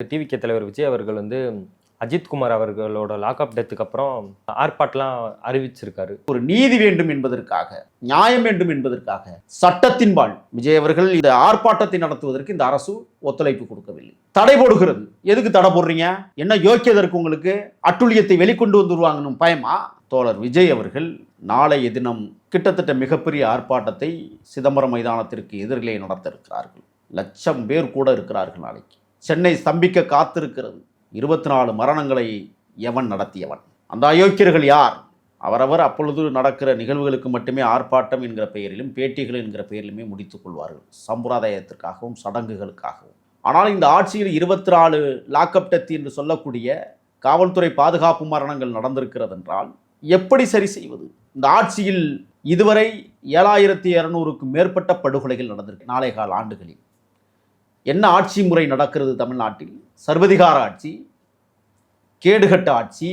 TVK தலைவர் விஜய் அவர்கள் வந்து அஜித்குமார் அவர்களோட லாக்அப் டெத்துக்கு அப்புறம் ஆர்ப்பாட்டெல்லாம் அறிவிச்சிருக்காரு. ஒரு நீதி வேண்டும் என்பதற்காக, நியாயம் வேண்டும் என்பதற்காக சட்டத்தின்பால் விஜய் அவர்கள் இந்த ஆர்ப்பாட்டத்தை நடத்துவதற்கு இந்த அரசு ஒத்துழைப்பு கொடுக்கவில்லை, தடை போடுகிறது. எதுக்கு தடை போடுறீங்க? என்ன யோக்கியதற்கு உங்களுக்கு? அட்டுழியத்தை வெளிக்கொண்டு வந்துருவாங்கன்னு பயமா? தோழர் விஜய் அவர்கள் நாளைய தினம் கிட்டத்தட்ட மிகப்பெரிய ஆர்ப்பாட்டத்தை சிதம்பரம் மைதானத்திற்கு எதிரிலே நடத்த இருக்கிறார்கள். 1,00,000 பேர் கூட இருக்கிறார்கள். நாளைக்கு சென்னை ஸ்தம்பிக்க காத்திருக்கிறது. 24 மரணங்களை எவன் நடத்தியவன்? அந்த அயோக்கியர்கள் யார்? அவரவர் அப்பொழுது நடக்கிற நிகழ்வுகளுக்கு மட்டுமே ஆர்ப்பாட்டம் என்கிற பெயரிலும் பேட்டிகள் என்கிற பெயரிலுமே முடித்துக் கொள்வார்கள், சம்பிரதாயத்திற்காகவும் சடங்குகளுக்காகவும். ஆனால் இந்த ஆட்சியில் 24 லாக்அப் டெத் என்று சொல்லக்கூடிய காவல்துறை பாதுகாப்பு மரணங்கள் நடந்திருக்கிறது என்றால் எப்படி சரி செய்வது? இந்த ஆட்சியில் இதுவரை 7,200க்கும் மேற்பட்ட படுகொலைகள் நடந்திருக்கு 4.25 ஆண்டுகளில். என்ன ஆட்சி முறை நடக்கிறது தமிழ்நாட்டில்? சர்வதிகார ஆட்சி, கேடுகட்ட ஆட்சி,